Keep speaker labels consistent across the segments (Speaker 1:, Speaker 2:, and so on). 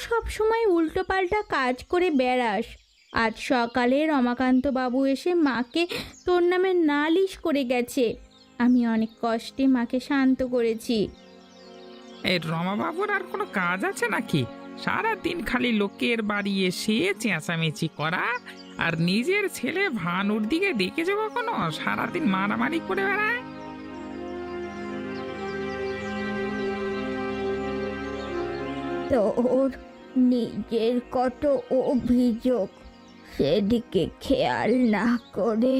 Speaker 1: সব সময় উল্টোপাল্টা কাজ করে বেড়াস? আজ সকালে রমাকান্ত বাবু এসে মাকে তোর নামে নালিশ করে গেছে। আমি অনেক কষ্টে মাকে শান্ত করেছি।
Speaker 2: এই রমাবাবুর আর কোনো কাজ আছে নাকি? সারা দিন খালি লোকের বাড়ি এসে চেঁচামেচি করা, আর নিজের ছেলে ভানুর দিকে দেখেছো কখনো সারাদিন মারামারি করে বেড়ায়?
Speaker 1: তোর নিজের কত অভিযোগ, সেদিকে খেয়াল না করে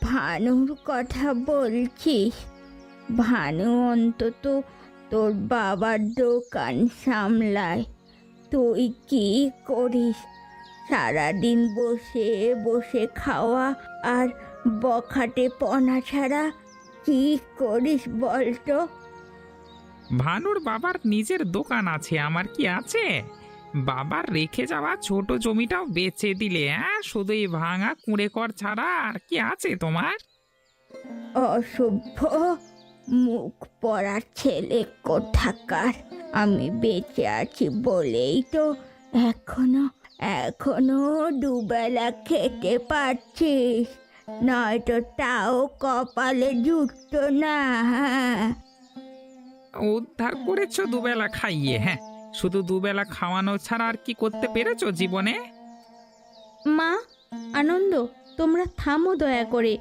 Speaker 1: ভানুর কথা বলছিস? ভানু অন্তত তোর বাবার দোকান সামলায়, তুই কি করিস? সারাদিন বসে বসে খাওয়া আর বখাটে পনা ছাড়া কি করিস বলতো?
Speaker 2: ভানুর বাবার নিজের দোকান আছে, আমার কি আছে? বাবার রেখে যাওয়া ছোট জমিটাও বেচে দিলে শুধু এই ভাঙা কুঁড়ে কর ছাড়া আর কি আছে তোমার?
Speaker 1: অসভ্য মুখ পড়ার ছেলে কোথাকার! আমি বেঁচে আছি বলেই তো এখনো এখনো দুবেলা খেতে পারছিস, নয়তো তাও কপালে জুটতো না।
Speaker 2: উদ্ধার করেছো দুবেলা খাইয়ে, হ্যাঁ, শুধু দুবেলা খাওয়ানো ছাড়া আর কি করতে পেরেছো জীবনে?
Speaker 1: মা, আনন্দ, তোমরা থামো দয়া করে।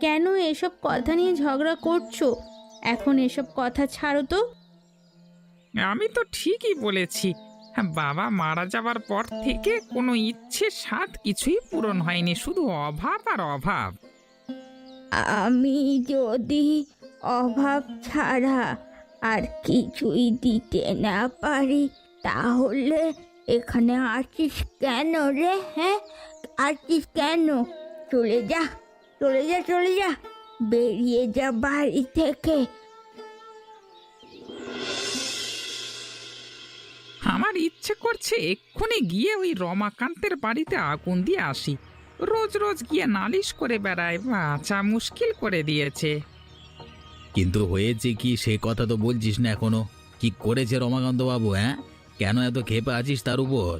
Speaker 1: কেন এসব কথা নিয়ে ঝগড়া করছো? এখন এসব কথা ছাড়ো তো।
Speaker 2: আমি তো ঠিকই বলেছি। হ্যাঁ, বাবা মারা যাবার পর থেকে কোনো ইচ্ছে স্বাদ কিছুই পূরণ হয়নি, শুধু অভাব আর অভাব।
Speaker 1: আমি যদি অভাব ছাড়া আর কিছুই দিতে না পারি, তাহলে এখানে আসিস কেন রে? হ্যাঁ, আসিস কেন? চলে যা, চলে যা, চলে যা, বেরিয়ে যা বাড়ি থেকে।
Speaker 2: আমার ইচ্ছে করছে এক্ষুনি গিয়ে ওই রমাকান্তের বাড়িতে আগুন দিয়ে আসি। রোজ রোজ গিয়ে নালিশ করে বেড়ায়, বাঁচা মুশকিল করে দিয়েছে।
Speaker 3: কিন্তু হয়েছে কি সে কথা তো বলছিস না এখনো। কি করেছে রমাকান্ত বাবু? হ্যাঁ, কেন এত ক্ষেপে আছিস তার উপর?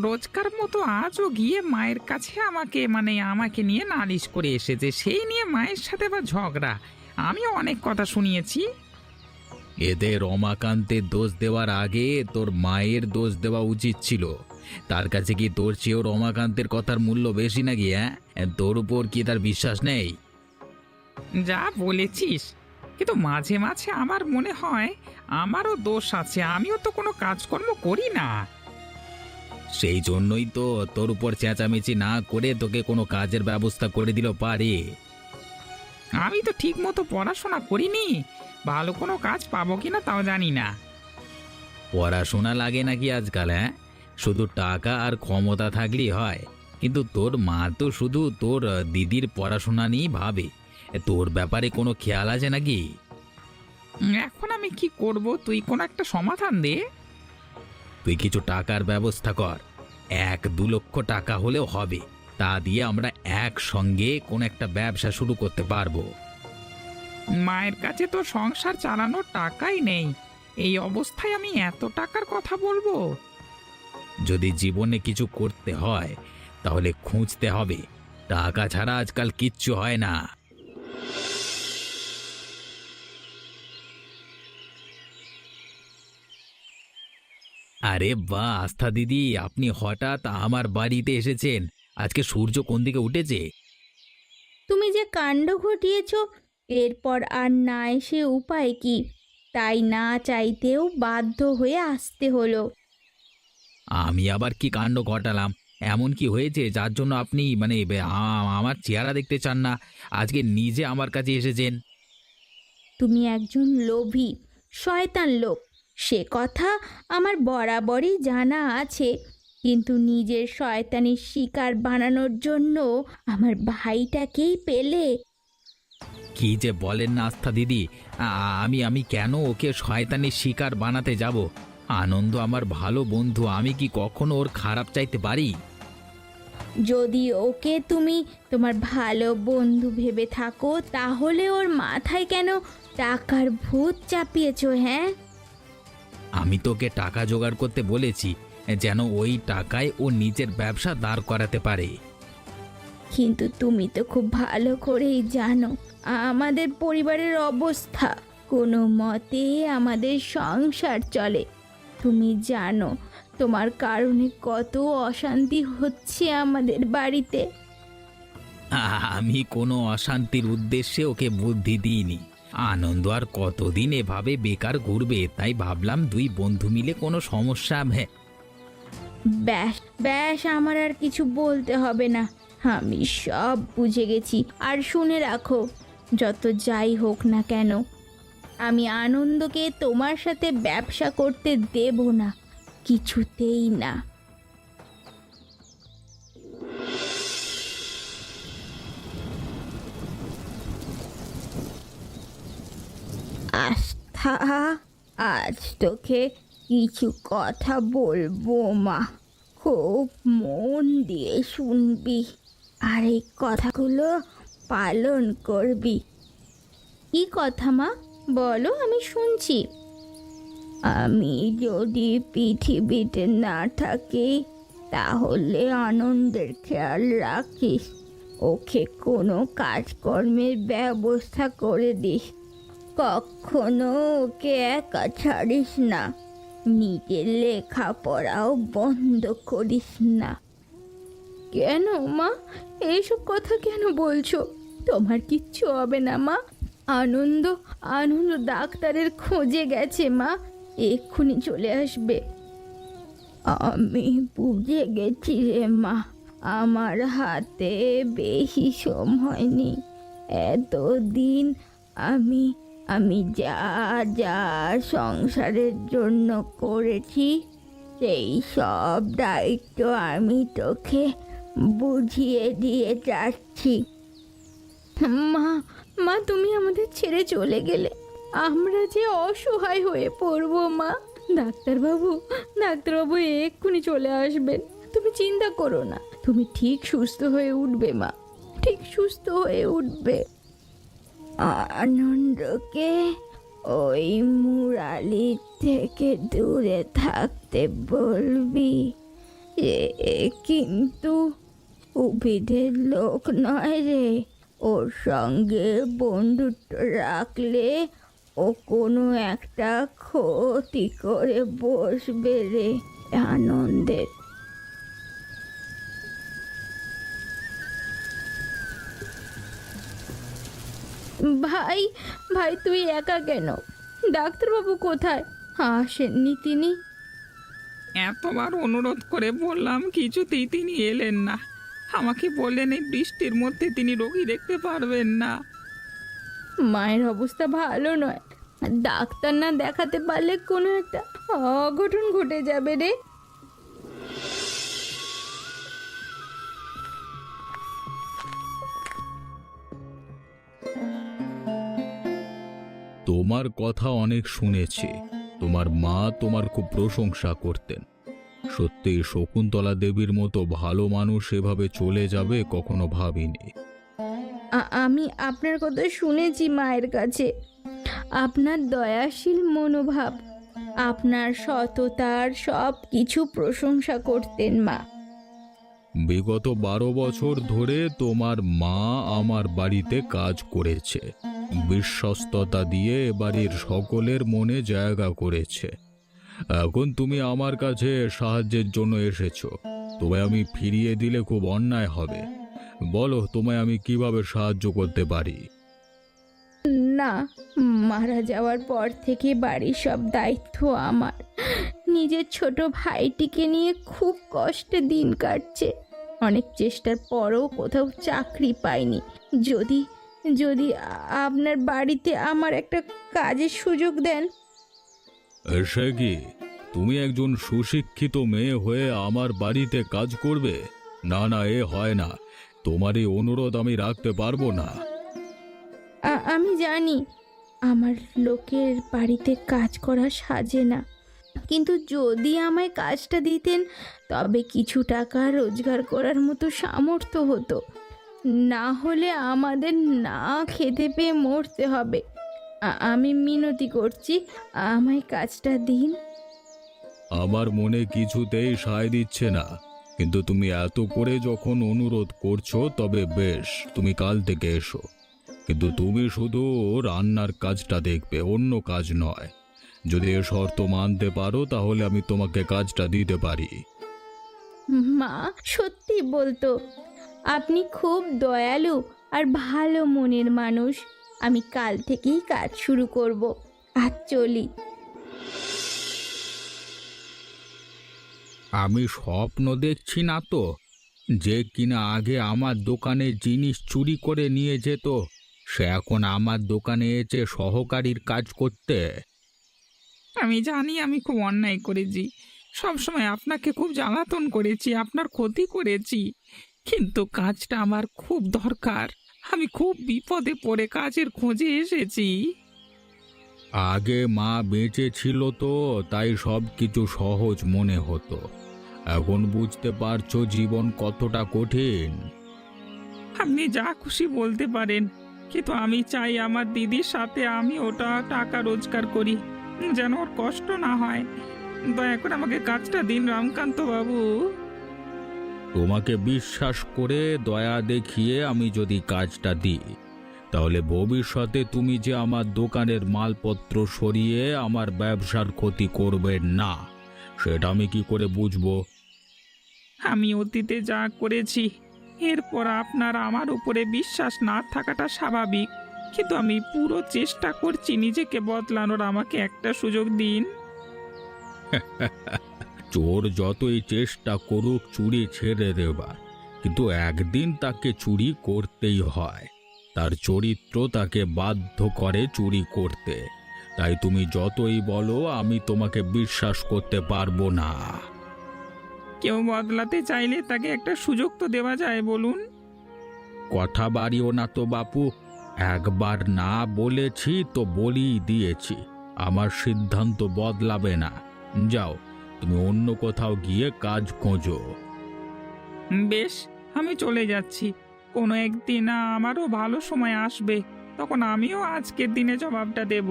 Speaker 2: রোজকার মতো আজও গিয়ে মায়ের কাছে আমাকে নিয়ে নালিশ করে এসেছে, সেই নিয়ে মায়ের সাথে বা ঝগড়া। আমি অনেক কথা শুনিয়েছি।
Speaker 3: এতে রমাকান্তের দোষ দেওয়ার আগে তোর মায়ের দোষ দেওয়া উচিত ছিল। তার কাছে কি তোর চেয়েও রমাকান্তের কথার মূল্য বেশি নাকি? হ্যাঁ, তোর উপর কি তার বিশ্বাস নেই?
Speaker 2: যা বলেছিস, কিন্তু মাঝে মাঝে আমার মনে হয় আমারও দোষ আছে, আমিও তো কোনো কাজকর্ম করি না।
Speaker 3: সেই জন্যই তো তোর উপর চেঁচামেচি না করে তোকে কোনো কাজের ব্যবস্থা করে দিল পারে।
Speaker 2: আমি তো ঠিক মতো পড়াশোনা করিনি, ভালো কোনো কাজ পাবো কিনা তাও জানি না।
Speaker 3: পড়াশোনা লাগে নাকি আজকাল? হ্যাঁ, শুধু টাকা আর ক্ষমতা থাকলেই হয়। কিন্তু তোর মা তো শুধু তোর দিদির পড়াশোনা নিয়েই ভাবে। তোর ব্যাপারে কোনো খেয়াল আছে নাকি?
Speaker 2: এখন আমি কি করব, তুই কোনো একটা সমাধান দে।
Speaker 3: তুই কিছু টাকার ব্যবস্থা কর। 1-2 লক্ষ টাকা হলেও হবে। তা দিয়ে আমরা একসঙ্গে কোনো একটা ব্যবসা শুরু করতে পারবো।
Speaker 2: মায়ের কাছে তো সংসার চালানোর টাকাই নেই, এই অবস্থায় আমি এত টাকার কথা বলবো?
Speaker 3: যদি জীবনে কিছু করতে হয় তাহলে খুঁজতে হবে, টাকা ছাড়া আজকাল কিচ্ছু হয় না। আরে বাহ আস্থা দিদি, আপনি হঠাৎ আমার বাড়িতে এসেছেন। আজকে সূর্য কোন দিকে উঠেছে?
Speaker 1: তুমি যে কাণ্ড ঘটিয়েছ, এরপর আর না এসে উপায় কি? তাই না চাইতেও বাধ্য হয়ে আসতে হলো।
Speaker 3: আমি আবার কি কাণ্ড ঘটালাম? এমন কি হয়েছে যার জন্য আপনি আমার চেহারা দেখতে চান না, আজকে নিজে আমার কাছে এসেছেন?
Speaker 1: তুমি একজন লোভী শয়তান লোক, সে কথা আমার বরাবরই জানা আছে। কিন্তু নিজের শয়তানির শিকার বানানোর জন্য আমার ভাইটাকেই পেলে।
Speaker 3: কি যে বলেন না আস্থা দিদি, আমি আমি কেন ওকে শয়তানের শিকার বানাতে যাব? আনন্দ আমার ভালো বন্ধু, আমি কি কখনো ওর খারাপ চাইতে পারি?
Speaker 1: যদি ওকে তুমি তোমার ভালো বন্ধু ভেবে থাকো, তাহলে ওর মাথায় কেন টাকার ভূত চাপিয়েছো? হ্যাঁ,
Speaker 3: আমি তোকে টাকা জোগাড় করতে বলেছি, যেন ওই টাকায় ও নিজের ব্যবসা দাঁড় করাতে পারে।
Speaker 1: কিন্তু তুমি তো খুব ভালো করেই জানো আমাদের পরিবারের অবস্থা, কোনো মতে আমাদের সংসার চলে। তুমি জানো তোমার কারণে কত অশান্তি হচ্ছে আমাদের বাড়িতে।
Speaker 3: আমি কোনো অশান্তির উদ্দেশ্যে ওকে বুদ্ধি দিইনি। আনন্দ আর কতদিন এভাবে বেকার ঘুরবে, তাই ভাবলাম দুই বন্ধু মিলে কোনো সমস্যা।
Speaker 1: ব্যাস ব্যাস, আমার আর কিছু বলতে হবে না, আমি সব বুঝে গেছি। আর শুনে রাখো, যত যাই হোক না কেন, আমি আনন্দকে তোমার সাথে ব্যবসা করতে দেব না, কিছুতেই না। আস্থা, আজ তোকে কিছু কথা বলবো মা, খুব মন দিয়ে শুনবি আর এই কথাগুলো পালন করবি। কি কথা মা, বলো, আমি শুনছি। আমি যদি পৃথিবীতে না থাকি তাহলে আনন্দের খেয়াল রাখিস, ওকে কোনো কাজকর্মের ব্যবস্থা করে দিস, কখনো ওকে একা ছাড়িস না, নিজের লেখাপড়াও বন্ধ করিস না। কেন মা, এইসব কথা কেন বলছো? তোমার কিচ্ছু হবে না মা। আনন্দ আনন্দ ডাক্তারের খোঁজে গেছে মা, এক্ষুনি চলে আসবে। আমি বুঝে গেছি রে মা, আমার হাতে বেশি সময় নেই। এতদিন আমি আমি যা যা সংসারের জন্য করেছি সেই সব দায়িত্ব আমি তোকে বুঝিয়ে দিয়ে যাচ্ছি। মা মা, তুমি আমাদের ছেড়ে চলে গেলে আমরা যে অসহায় হয়ে পড়বো মা। ডাক্তারবাবু এক্ষুনি চলে আসবেন, তুমি চিন্তা করো না, তুমি ঠিক সুস্থ হয়ে উঠবে মা, ঠিক সুস্থ হয়ে উঠবে। আনন্দকে ওই মুরালির থেকে দূরে থাকতে বলবি, এ কিন্তু উভিদের লোক নয় রে, ওর সঙ্গে বন্ধুত্ব রাখলে ও কোনো একটা ক্ষতি করে বসবে রে আনন্দের। ভাই ভাই, তুই একা কেন? ডাক্তারবাবু কোথায়? আসেননি তিনি?
Speaker 2: এতবার অনুরোধ করে বললাম, কিছুতেই তিনি এলেন না। আমাকে বললেন এই বৃষ্টির মধ্যে তিনি রোগী দেখতে পারবেন না।
Speaker 1: মায়ের অবস্থা ভালো নয়, ডাক্তার না দেখাতে পারলে কোনো একটা অঘটন ঘটে যাবে রে।
Speaker 3: তোমার কথা অনেক শুনেছি, তোমার মা তোমার খুব প্রশংসা করতেন। সত্যি শকুন্তলা দেবীর মতো ভালো মানুষ এভাবে চলে যাবে কখনো ভাবিনি।
Speaker 1: আমি আপনার কথা শুনেছি মায়ের কাছে, আপনার দয়াশীল মনোভাব, আপনার সততার সব কিছু প্রশংসা করতেন মা।
Speaker 3: বিগত 12 বছর ধরে তোমার মা আমার বাড়িতে কাজ করেছে, বিশ্বস্ততা দিয়ে বাড়ির সকলের মনে জায়গা করেছে। এখন তুমি আমার কাছে সাহায্যের জন্য এসেছো, তোমায় আমি ফিরিয়ে দিলে খুব অন্যায় হবে। বলো, তোমায় আমি কিভাবে সাহায্য করতে পারি?
Speaker 1: না, মারা যাওয়ার পর থেকে বাড়ির সব দায়িত্ব আমার। নিজের ছোট ভাইটিকে নিয়ে খুব কষ্টে দিন কাটছে, অনেক চেষ্টার পরও কোথাও চাকরি পাইনি। যদি যদি আপনার বাড়িতে আমার একটা কাজের সুযোগ দেন।
Speaker 3: সে কি, তুমি একজন সুশিক্ষিত মেয়ে হয়ে আমার বাড়িতে কাজ করবে? না না, এ হয় না, তোমার এই অনুরোধ আমি রাখতে পারবো না।
Speaker 1: আমি জানি আমার লোকের বাড়িতে কাজ করা সাজে না, কিন্তু যদি আমায় কাজটা দিতেন তবে কিছু টাকা রোজগার করার মতো সামর্থ্য হতো, না হলে আমাদের না খেতে পেয়ে মরতে হবে। আমি মিনতি করছি, আমায় কাজটা দিন।
Speaker 4: আমার মনে কিছুতেই সায় দিচ্ছে না, কিন্তু তুমি এত করে যখন অনুরোধ করছো তবে বেশ, তুমি কাল থেকে এসো। কিন্তু তুমি শুধু রান্নার কাজটা দেখবে, অন্য কাজ নয়। যদি এ শর্ত মানতে পারো তাহলে আমি তোমাকে কাজটা দিতে পারি।
Speaker 1: মা সত্যি বলতো, আপনি খুব দয়ালু আর ভালো মনের মানুষ। আমি কাল থেকেই কাজ শুরু করব। আজ চলি।
Speaker 3: আমি স্বপ্ন দেখছি না তো, যে কিনা আগে আমার দোকানে জিনিস চুরি করে নিয়ে যেত সে এখন আমার দোকানে এসে সহকারীর কাজ করতে।
Speaker 2: আমি জানি আমি খুব অন্যায় করেছি, সবসময় আপনাকে খুব জ্বালাতন করেছি, আপনার ক্ষতি করেছি, কিন্তু কাজটা আমার খুব দরকার। আমি খুব বিপদে পড়ে কাজের খোঁজে এসেছি।
Speaker 3: আগে মা বেঁচে ছিল তো তাই সব কিছু সহজ মনে হতো, এখন বুঝতে পারছো জীবন কতটা কঠিন।
Speaker 2: আপনি যা খুশি বলতে পারেন, কিন্তু আমি চাই আমার দিদির সাথে আমি ওটা টাকা রোজগার করি, যেন ওর কষ্ট না হয়। দয়া করে আমাকে কাজটা দিন রামকান্ত বাবু।
Speaker 3: তোমাকে বিশ্বাস করে দয়া দেখিয়ে আমি যদি কাজটা দিই, তাহলে ভবিষ্যতে তুমি যে আমার দোকানের মালপত্র সরিয়ে আমার ব্যবসার ক্ষতি করবে না, সেটা আমি কি করে বুঝবো?
Speaker 2: আমি অতীতে যা করেছি, এরপর আপনার আমার উপরে বিশ্বাস না থাকাটা স্বাভাবিক, কিন্তু আমি পুরো চেষ্টা করছি নিজেকে বদলানোর। আমাকে একটা সুযোগ দিন।
Speaker 3: চোর যতই চেষ্টা করুক চুরি ছেড়ে দেবার, কিন্তু একদিন তাকে চুরি করতেই হয়। তার চরিত্র তাকে বাধ্য করে চুরি করতে। তাই তুমি যতই বলো আমি তোমাকে বিশ্বাস করতে পারবো না।
Speaker 2: কেউ বদলাতে চাইলে তাকে একটা সুযোগ তো দেওয়া যায়, বলুন।
Speaker 3: কথা বাড়িও না তো বাপু, একবার না বলেছি তো বলেই দিয়েছি, আমার সিদ্ধান্ত বদলাবে না। যাও, তুমি অন্য কোথাও গিয়ে কাজ খোঁজো।
Speaker 2: বেশ, আমি চলে যাচ্ছি। কোনো একদিন আমারও ভালো সময় আসবে, তখন আমিও আজকের দিনে জবাবটা দেব।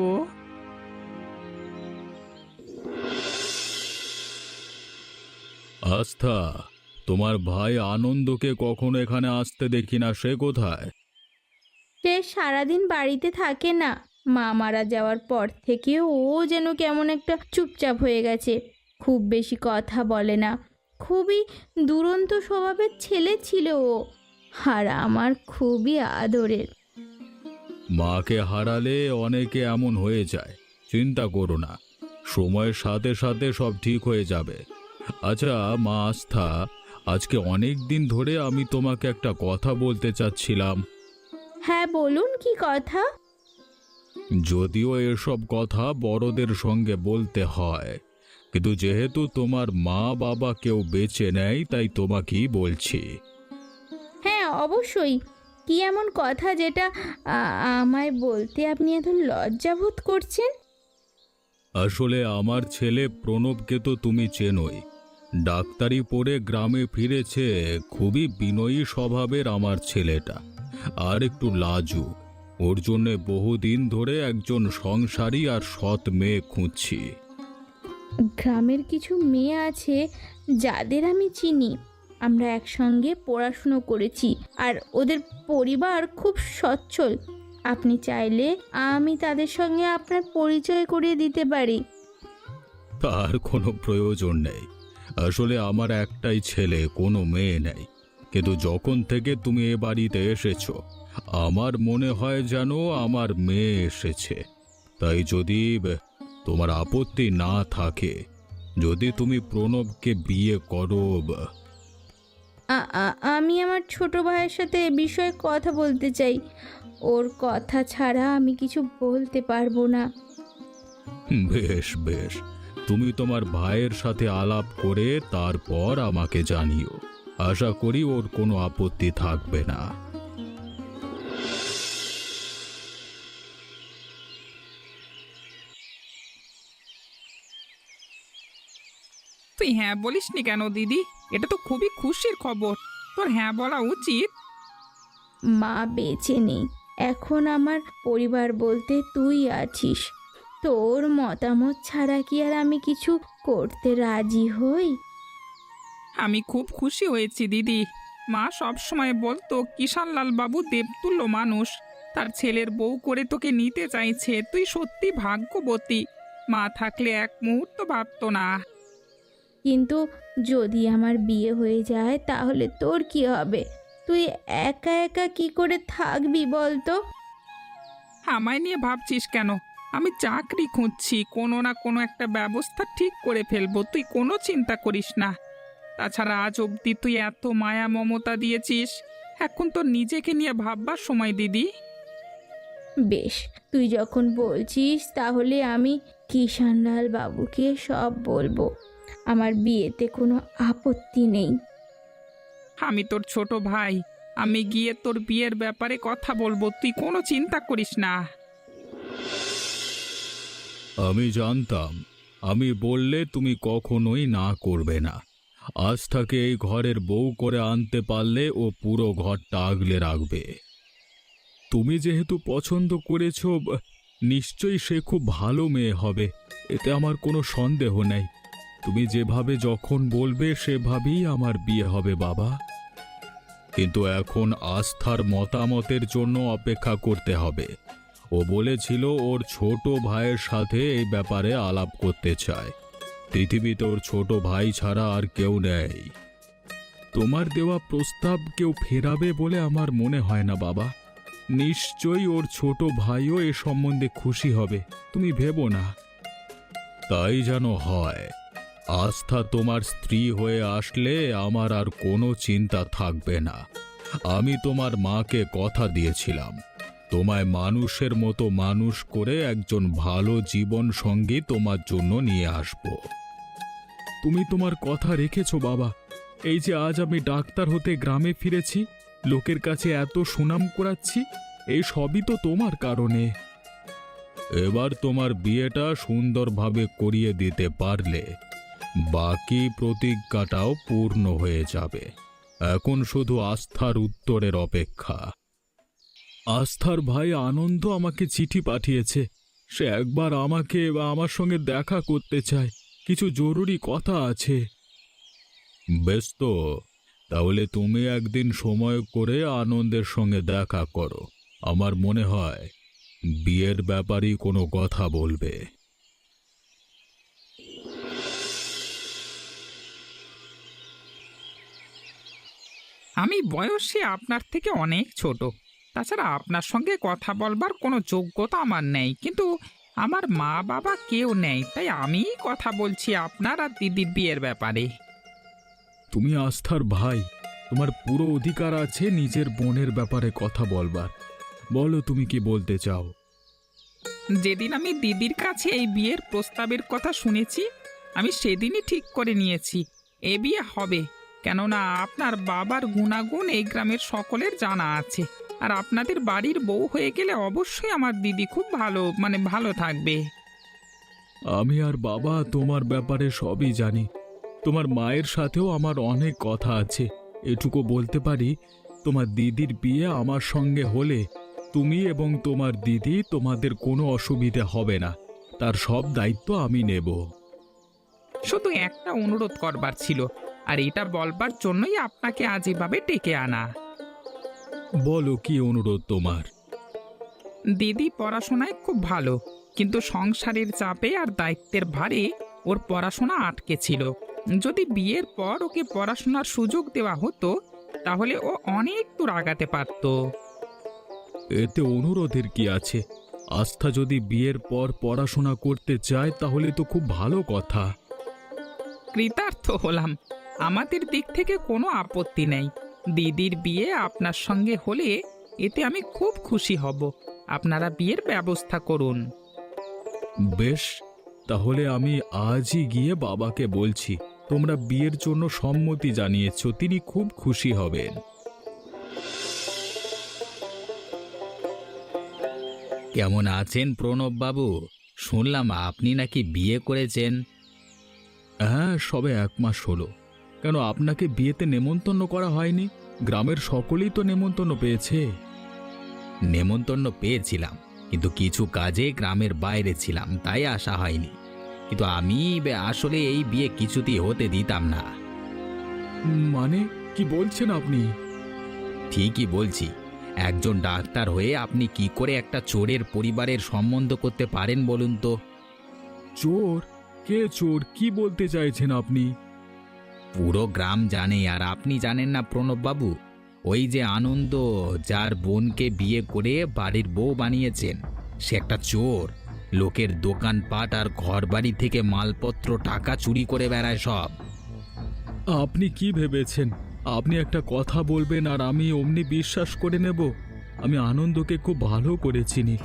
Speaker 4: আস্থা, তোমার ভাই আনন্দকে কখনো এখানে আসতে দেখি না, সে কোথায়?
Speaker 1: সে সারাদিন বাড়িতে থাকে না। মা মারা যাওয়ার পর থেকে ও যেন কেমন একটা চুপচাপ হয়ে গেছে। খুব বেশি কথা বলে না। খুবই দুরন্ত স্বভাবের ছেলে ছিল ও, আর আমার খুবই আদরের।
Speaker 4: মাকে হারালে অনেকে এমন হয়ে যায়, চিন্তা করো না, সময়ের সাথে সাথে সব ঠিক হয়ে যাবে। আচ্ছা মা আস্থা, আজকে অনেক দিন ধরে আমি তোমাকে একটা কথা বলতে চাচ্ছিলাম।
Speaker 1: হ্যাঁ বলুন, কি কথা?
Speaker 4: যদিও এসব কথা বড়দের সঙ্গে বলতে হয়, কিন্তু যেহেতু তোমার মা বাবা কেউ বেঁচে নেয় তাই তোমাকেই বলছি।
Speaker 1: হ্যাঁ অবশ্যই। কি এমন কথা যেটা আমায় বলতে আপনি এত লজ্জাবোধ করছেন?
Speaker 4: আসলে আমার ছেলে প্রণবকে তো তুমি চেনোই, ডাক্তারি পড়ে গ্রামে ফিরেছে। খুবই বিনয়ী স্বভাবের আমার ছেলেটা, আর একটু লাজুক। ওর জন্যে বহুদিন ধরে একজন সংসারী আর সৎ মেয়ে খুঁজছি।
Speaker 1: গ্রামের কিছু মেয়ে আছে যাদের আমি চিনি। আমরা একসঙ্গে পড়াশুনো করেছি, আর ওদের পরিবার খুব সচ্ছল। আপনি চাইলে আমি তাদের সঙ্গে আপনার পরিচয় করিয়ে দিতে পারি।
Speaker 4: তার কোনো প্রয়োজন নেই। আসলে আমার একটাই ছেলে, কোনো মেয়ে নেই। কিন্তু যখন থেকে তুমি এ বাড়িতে এসেছো, আমার মনে হয় যেন আমার মেয়ে এসেছে। তাই যদি তোমার আপত্তি না থাকে, যদি তুমি প্রণবকে বিয়ে করো।
Speaker 1: আমি আমার ছোট ভাইয়ের সাথে এ বিষয়ে কথা বলতে চাই। ওর কথা ছাড়া আমি কিছু বলতে পারবো না।
Speaker 4: বেশ বেশ, তুমি তোমার ভাইয়ের সাথে আলাপ করে তারপর আমাকে জানিও। আশা করি ওর কোনো আপত্তি থাকবে না।
Speaker 2: তুই হ্যাঁ বলিসনি কেন দিদি? এটা তো খুবই খুশির খবর, তোর হ্যাঁ বলা উচিত।
Speaker 1: মা বেঁচে নেই, এখন আমার পরিবার বলতে তুই আছিস। তোর মতামত ছাড়া কি আর আমি কিছু করতে রাজি হই?
Speaker 2: আমি খুব খুশি হয়েছি দিদি। মা সব সময় বলতো কিষানলাল বাবু দেবতুল্য মানুষ, তার ছেলের বউ করে তোকে নিতে চাইছে, তুই সত্যি ভাগ্যবতী। মা থাকলে এক মুহূর্ত ভাবতো না।
Speaker 1: কিন্তু যদি আমার বিয়ে হয়ে যায় তাহলে তোর কি হবে? তুই একা একা কি করে থাকবি বল তো?
Speaker 2: আমায় নিয়ে ভাবছিস কেন? আমি চাকরি খুঁজছি, কোনো না কোনো একটা ব্যবস্থা ঠিক করে ফেলবো, তুই কোনো চিন্তা করিস না। তাছাড়া আজ অবধি তুই এত মায়া মমতা দিয়েছিস, এখন তো নিজেকে নিয়ে ভাববার সময় দিদি।
Speaker 1: বেশ, তুই যখন বলছিস তাহলে আমি কিষানলাল বাবুকে সব বলবো। আমার বিয়েতে কোনো আপত্তি নেই।
Speaker 2: আমি তোর ছোট ভাই, আমি গিয়ে তোর বিয়ের ব্যাপারে কথা বলবো, তুই কোনো চিন্তা করিস না।
Speaker 4: আমি জানতাম, আমি বললে তুমি কখনোই না করবে না। আস্থাকে এই ঘরের বউ করে আনতে পারলে ও পুরো ঘরটা আগলে রাখবে। তুমি যেহেতু পছন্দ করেছ, নিশ্চয়ই সে খুব ভালো মেয়ে হবে, এতে আমার কোনো সন্দেহ নেই। তুমি যেভাবে যখন বলবে সেভাবেই আমার বিয়ে হবে বাবা। কিন্তু এখন আস্থার মতামতের জন্য অপেক্ষা করতে হবে। ও বলেছিল ওর ছোট ভাইয়ের সাথে এই ব্যাপারে আলাপ করতে চায়। পৃথিবীতে ওর ছোট ভাই ছাড়া আর কেউ নেই। তোমার দেওয়া প্রস্তাব কেউ ফেরাবে বলে আমার মনে হয় না বাবা। নিশ্চয়ই ওর ছোট ভাইও এ সম্বন্ধে খুশি হবে, তুমি ভেবো না। তাই যেন হয়। আস্থা তোমার স্ত্রী হয়ে আসলে আমার আর কোনো চিন্তা থাকবে না। আমি তোমার মাকে কথা দিয়েছিলাম, তোমায় মানুষের মতো মানুষ করে একজন ভালো জীবন সঙ্গী তোমার জন্য নিয়ে আসব। তুমি তোমার কথা রেখেছো বাবা। এই যে আজ আমি ডাক্তার হতে গ্রামে ফিরেছি, লোকের কাছে এত সুনাম কুড়াচ্ছি, এই সবই তো তোমার কারণে। এবার তোমার বিয়েটা সুন্দরভাবে করিয়ে দিতে পারলে বাকি প্রতিজ্ঞাটাও পূর্ণ হয়ে যাবে। এখন শুধু আস্থার উত্তরের অপেক্ষা। আস্থার ভাই আনন্দ আমাকে চিঠি পাঠিয়েছে। সে একবার আমাকে বা আমার সঙ্গে দেখা করতে চায়, কিছু জরুরি কথা আছে। বেশ তো, তাহলে তুমি একদিন সময় করে আনন্দের সঙ্গে দেখা করো। আমার মনে হয় বিয়ের ব্যাপারেই কোনো কথা বলবে।
Speaker 2: আমি বয়সে আপনার থেকে অনেক ছোট, তাছাড়া আপনার সঙ্গে কথা বলবার কোনো যোগ্যতা আমার নেই, কিন্তু আমার মা বাবা কেউ নেই, তাই আমিই কথা বলছি আপনার আর দিদির বিয়ের ব্যাপারে।
Speaker 4: তুমি আস্থার ভাই, তোমার পুরো অধিকার আছে নিজের বোনের ব্যাপারে কথা বলবার। বলো তুমি কি বলতে চাও।
Speaker 2: যেদিন আমি দিদির কাছে এই বিয়ের প্রস্তাবের কথা শুনেছি, আমি সেদিনই ঠিক করে নিয়েছি এ বিয়ে হবে। কেননা আপনার বাবার গুণাগুণ এই গ্রামের সকলের জানা আছে, আর আপনাদের বাড়ির বউ হয়ে গেলে অবশ্যই আমার দিদি খুব ভালো থাকবে।
Speaker 4: আমি আর বাবা তোমার ব্যাপারে সবই জানি। তোমার মায়ের সাথেও আমার অনেক কথা আছে। এটুকু বলতে পারি, তোমার দিদির বিয়ে আমার সঙ্গে হলে তুমি এবং তোমার দিদি তোমাদের কোনো অসুবিধে হবে না, তার সব দায়িত্ব আমি নেব।
Speaker 2: শুধু একটা অনুরোধ করবার ছিল, আর এটা বলবার জন্যই আপনাকে আজ এভাবে ডেকে আনা।
Speaker 4: বলো কি অনুরোধ তোমার।
Speaker 2: দিদি পড়াশোনায় খুব ভালো, কিন্তু সংসারের চাপে আর দায়িত্বের ভারে ওর পড়াশোনা আটকে ছিল। যদি বিয়ের পর ওকে পড়াশোনার সুযোগ দেওয়া হতো তাহলে ও অনেক দূর আগাতে পারত।
Speaker 4: এতে অনুরোধের কি আছে? আস্থা যদি বিয়ের পর পড়াশোনা করতে চায় তাহলে তো খুব ভালো কথা।
Speaker 2: কৃতার্থ হলাম, আমাদের দিক থেকে কোনো আপত্তি নেই। দিদির বিয়ে আপনার সঙ্গে হলে এতে আমি খুব খুশি হব। আপনারা বিয়ের ব্যবস্থা করুন।
Speaker 4: বেশ, তাহলে আমি আজই গিয়ে বাবাকে বলছি তোমরা বিয়ের জন্য সম্মতি জানিয়েছ, তিনি খুব খুশি হবেন।
Speaker 3: কেমন আছেন প্রণব বাবু? শুনলাম আপনি নাকি বিয়ে করেছেন।
Speaker 4: হ্যাঁ, সবে 1 মাস হলো। কেন, আপনাকে বিয়েতে নেমন্তন্ন করা হয়নি? গ্রামের সকলেই তো নেমন্তন্ন পেয়েছে।
Speaker 3: নেমন্তন্ন পেয়েছিলাম, কিন্তু কিছু কাজে গ্রামের বাইরে ছিলাম, তাই আসা হয়নি। কিন্তু আমি আসলে এই বিয়ে কিছুতেই হতে দিতাম না।
Speaker 4: মানে কি বলছেন আপনি?
Speaker 3: ঠিকই বলছি। একজন ডাক্তার হয়ে আপনি কি করে একটা চোরের পরিবারের সম্বন্ধ করতে পারেন বলুন তো?
Speaker 4: চোর? কে চোর? কি বলতে চাইছেন আপনি?
Speaker 3: পুরো গ্রাম জানে আর আপনি জানেন না প্রণববাবু? ওই যে আনন্দ, যার বোনকে বিয়ে করে বাড়ির বউ বানিয়েছেন, সে একটা চোর। লোকের দোকানপাট আর ঘরবাড়ি থেকে মালপত্র টাকা চুরি করে বেড়ায় সব।
Speaker 4: আপনি কি ভেবেছেন আপনি একটা কথা বলবেন আর আমি অমনি বিশ্বাস করে নেব? আমি আনন্দকে খুব ভালো করে চিনি।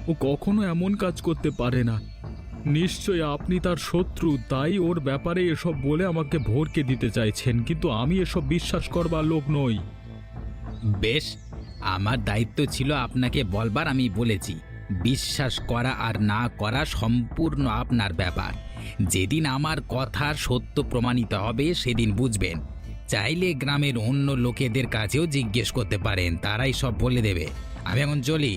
Speaker 4: ও কখনো এমন কাজ করতে পারে না। নিশ্চয়ই আপনি তার শত্রু, তাই ওর ব্যাপারে এসব বলে আমাকে ভরকে দিতে চাইছেন, কিন্তু আমি এসব বিশ্বাস করবার লোক নই।
Speaker 3: বেশ, আমার দায়িত্ব ছিল আপনাকে বলবার, আমি বলেছি। বিশ্বাস করা আর না করা সম্পূর্ণ আপনার ব্যাপার। যেদিন আমার কথা সত্য প্রমাণিত হবে সেদিন বুঝবেন। চাইলে গ্রামের অন্য লোকেদের কাছেও জিজ্ঞেস করতে পারেন, তারাই সব বলে দেবে। আমি এখন চলি।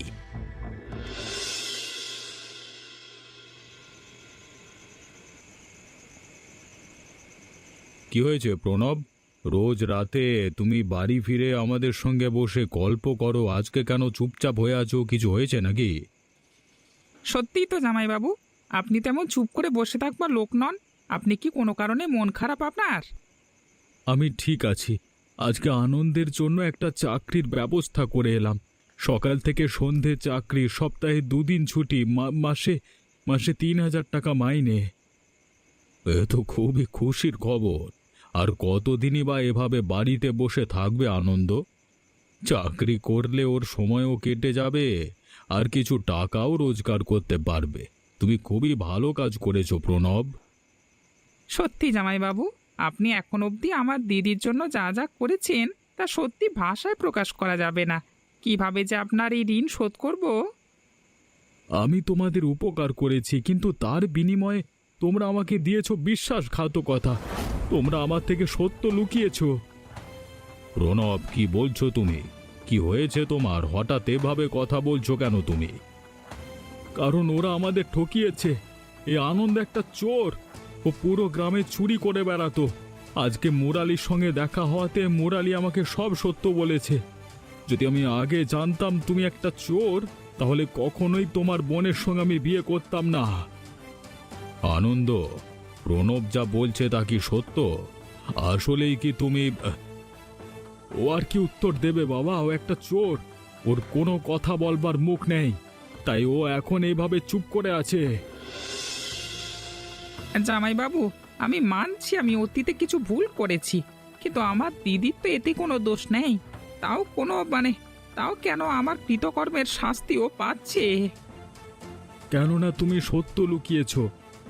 Speaker 4: কি হয়েছে প্রণব? রোজ রাতে তুমি বাড়ি ফিরে আমাদের সঙ্গে বসে গল্প করো, আজকে কেন চুপচাপ হয়ে আছো? কিছু হয়েছে নাকি?
Speaker 2: সত্যিই তো জামাইবাবু, আপনি তেমন চুপ করে বসে থাকবার লোক নন। আপনি কি কোনো কারণে মন খারাপ আপনার?
Speaker 4: আমি ঠিক আছি। আজকে আনন্দের জন্য একটা চাকরির ব্যবস্থা করে এলাম। সকাল থেকে সন্ধে চাকরি, সপ্তাহে 2 দিন ছুটি, মাসে মাসে 3,000 টাকা মাইনে। এ তো খুবই খুশির খবর। আর কতদিনই বা এভাবে বাড়িতে বসে থাকবে আনন্দ? চাকরি করলে ওর সময়ও কেটে যাবে, আর কিছু টাকাও রোজগার করতে পারবে। তুমি খুবই ভালো কাজ করেছো প্রণব।
Speaker 2: সত্যি জামাইবাবু, আপনি এখন অবধি আমার দিদির জন্য যা যা করেছেন তা সত্যি ভাষায় প্রকাশ করা যাবে না। কিভাবে যে আপনার এই ঋণ শোধ করব।
Speaker 4: আমি তোমাদের উপকার করেছি, কিন্তু তার বিনিময়ে তোমরা আমাকে দিয়েছো বিশ্বাসঘাতকতা। তোমরা আমার থেকে সত্য লুকিয়েছো। প্রণব, কি বলছো তুমি? কি হয়েছে তোমার? হঠাৎ এভাবে কথা বলছো কেন তুমি? কারণ ওরা আমাদের ঠকিয়েছে। এই আনন্দ একটা চোর। ও পুরো গ্রামে চুরি করে বেড়াতো। আজকে মুরালির সঙ্গে দেখা হওয়াতে মুরালি আমাকে সব সত্য বলেছে। যদি আমি আগে জানতাম তুমি একটা চোর, তাহলে কখনোই তোমার বোনের সঙ্গে আমি বিয়ে করতাম না। আনন্দ, প্রণব যা বলছে তা কি সত্য? আসলেই কি তুমি? ও আর কি উত্তর দেবে বাবা? ও একটা চোর। ওর কোনো কথা বলবার মুখ নেই, তাই ও এখন এইভাবে চুপ করে আছে।
Speaker 2: জামাইবাবু, আমি মানছি আমি অতীতে কিছু ভুল করেছি, কিন্তু আমার দিদির তো এতে কোনো দোষ নেই। তাও কেন আমার কৃতকর্মের শাস্তিও পাচ্ছে?
Speaker 4: কেননা তুমি সত্য লুকিয়েছো,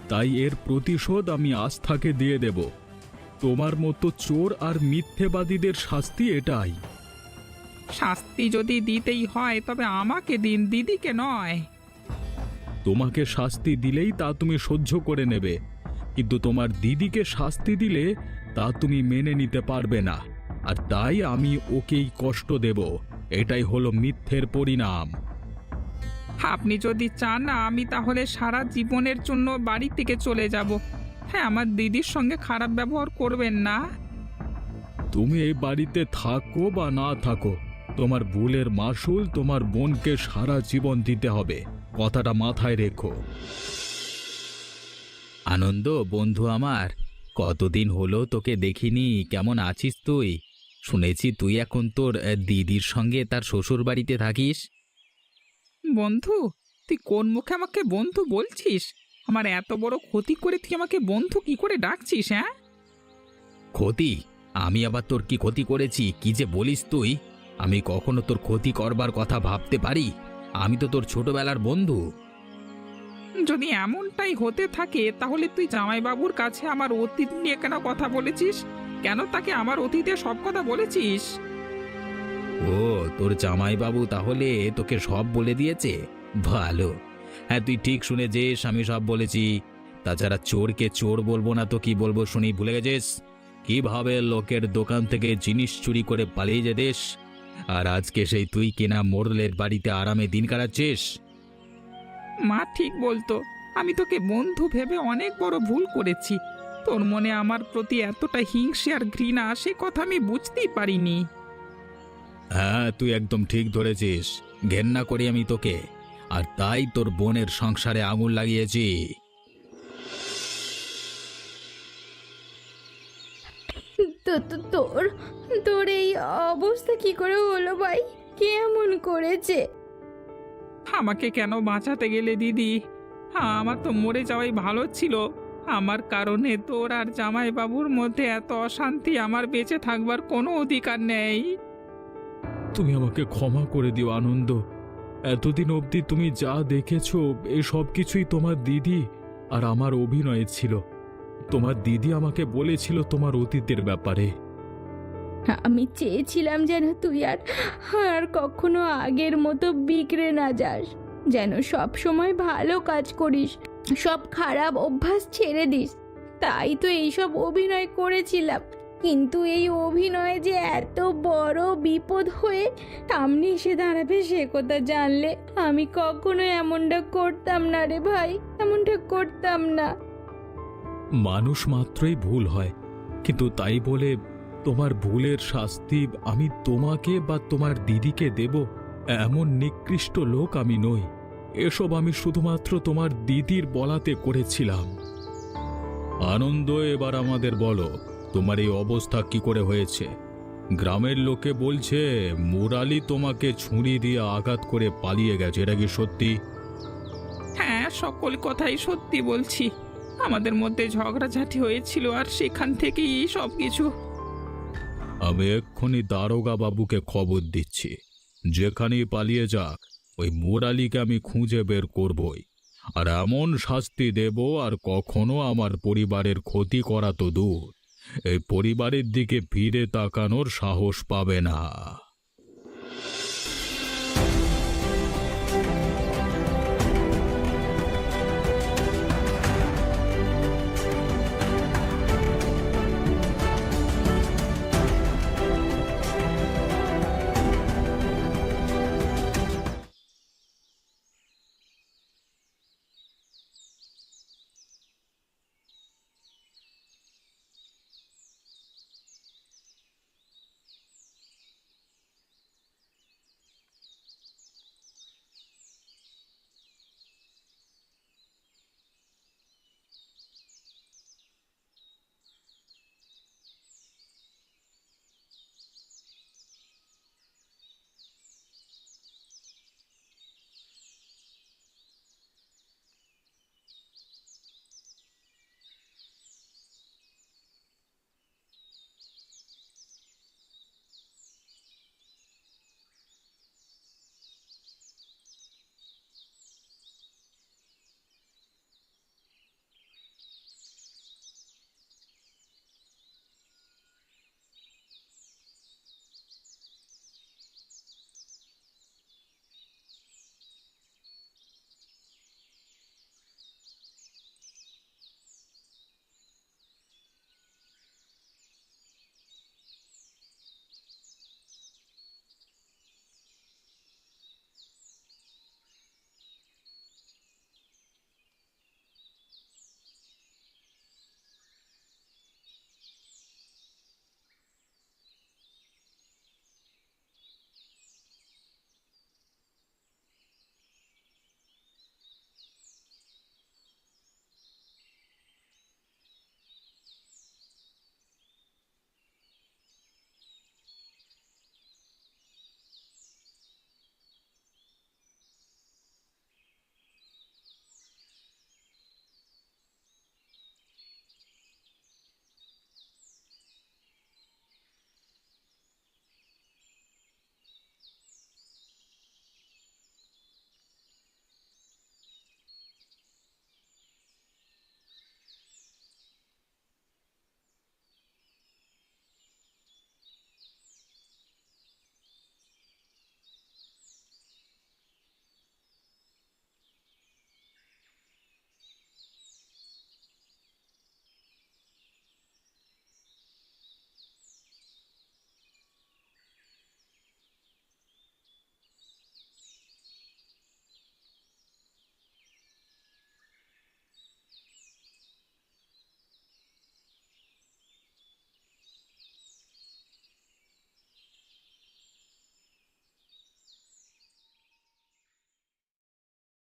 Speaker 4: তাই এর প্রতিশোধ আমি আস্থাকে দিয়ে দেব। তোমার মতো চোর আর মিথ্যেবাদীদের শাস্তি এটাই।
Speaker 2: শাস্তি যদি দিতেই হয় তবে আমাকে দিন, দিদিকে নয়।
Speaker 4: তোমাকে শাস্তি দিলেই তা তুমি সহ্য করে নেবে, কিন্তু তোমার দিদিকে শাস্তি দিলে তা তুমি মেনে নিতে পারবে না। আর তাই আমি ওকেই কষ্ট দেব। এটাই হলো মিথ্যের পরিণাম।
Speaker 2: আপনি যদি চান না, আমি তাহলে সারা জীবনের জন্য বাড়ি থেকে চলে যাব। হ্যাঁ, আমার দিদির সঙ্গে খারাপ ব্যবহার করবেন না।
Speaker 4: তুমি এই বাড়িতে থাকো বা না থাকো, তোমার ভুলের মাসুল তোমার বোনকে সারা জীবন দিতে হবে। কথাটা মাথায় রেখো।
Speaker 3: আনন্দ, বন্ধু আমার, কতদিন হলো তোকে দেখিনি। কেমন আছিস তুই? শুনেছি তুই এখন তোর দিদির সঙ্গে তার শ্বশুর বাড়িতে থাকিস।
Speaker 2: বন্ধু? তুই কোন মুখে আমাকে বন্ধু বলছিস? আমার এত বড় ক্ষতি করে তুই আমাকে বন্ধু কি করে ডাকছিস? হ্যাঁ,
Speaker 3: ক্ষতি? আমি আবার তোর কি ক্ষতি করেছি? কি যে বলিস তুই! আমি কখনো তোর ক্ষতি করবার কথা ভাবতে পারি? আমি তো তোর ছোটবেলার বন্ধু।
Speaker 2: যদি এমনটাই হতে থাকে তাহলে তুই জামাইবাবুর কাছে আমার অতীত নিয়ে কেন কথা বলেছিস? কেন তাকে আমার অতীতে সব কথা বলেছিস?
Speaker 3: ও, তোর জামাইবাবু তাহলে তোকে সব বলে দিয়েছে? ভালো। হ্যাঁ, তুই ঠিক শুনেছিস, আমি সব বলেছি। তাছাড়া চোরকে চোর বলবো না তো কি বলবো শুনি? ভুলে গেছিস কিভাবে লোকের দোকান থেকে জিনিস চুরি করে পালিয়ে যেতিস? আর আজকে সেই তুই কিনা মোড়লের বাড়িতে আরামে দিন কাটাচ্ছিস।
Speaker 2: মা ঠিক বলতো, আমি তোকে বন্ধু ভেবে অনেক বড় ভুল করেছি। তোর মনে আমার প্রতি এতটা হিংসে আর ঘৃণা সে কথা আমি বুঝতেই পারিনি।
Speaker 3: হ্যাঁ, তুই একদম ঠিক ধরেছিস। ঘেন্না করি আমি তোকে, আর তাই তোর বোনের সংসারে আগুন লাগিয়েছি।
Speaker 1: তোর তোর এই অবস্থা কি করে হলো ভাই? কে এমন করেছে?
Speaker 2: আমাকে কেন বাঁচাতে গেলে দিদি? আমার তো মরে যাওয়াই ভালো ছিল। আমার কারণে তোর আর জামাইবাবুর মধ্যে এত অশান্তি, আমার বেঁচে থাকবার কোনো অধিকার নেই।
Speaker 4: তুমি আমাকে ক্ষমা করে দিও আনন্দ। এতদিন অবধি তুমি যা দেখেছো এই সব কিছুই তোমার দিদি আর আমার অভিনয় ছিল। তোমার দিদি আমাকে বলেছিল তোমার অতীতের ব্যাপারে।
Speaker 1: আমি চেয়েছিলাম যেন তুই আর আর কখনো আগের মতো বিগড়ে না যাস, যেন সব সময় ভালো কাজ করিস, সব খারাপ অভ্যাস ছেড়ে দিস। তাই তো এইসব অভিনয় করেছিলাম। কিন্তু এই অভিনয় যে এত বড় বিপদ হয়ে সামনে এসে দাঁড়াবে সে কথা জানলে আমি কখনো এমনটা করতাম না রে ভাই, এমনটা করতাম না।
Speaker 4: মানুষ মাত্রই ভুল হয়, কিন্তু তাই বলে তোমার ভুলের শাস্তি আমি তোমাকে বা তোমার দিদিকে দেব এমন নিকৃষ্ট লোক আমি নই। এসব আমি শুধুমাত্র তোমার দিদির বলাতে করেছিলাম। আনন্দ, এবার আমাদের বলো, তোমার এই অবস্থা কি করে হয়েছে? গ্রামের লোকে বলছে মুরালি তোমাকে ছুরি দিয়ে আঘাত করে পালিয়ে গেছে, এটা কি সত্যি?
Speaker 2: হ্যাঁ, সকল কথাই সত্যি বলছি। আমাদের মধ্যে ঝগড়াঝাটি হয়েছিল, আর সেখান থেকেই সব কিছু।
Speaker 4: আমি এক্ষুনি দারোগা বাবুকে খবর দিচ্ছি। যেখানেই পালিয়ে যাক, ওই মুরালিকে আমি খুঁজে বের করবই, আর এমন শাস্তি দেব আর কখনো আমার পরিবারের ক্ষতি করা তো দূর, এই পরিবারের দিকে ফিরে তাকানোর সাহস পাবে না।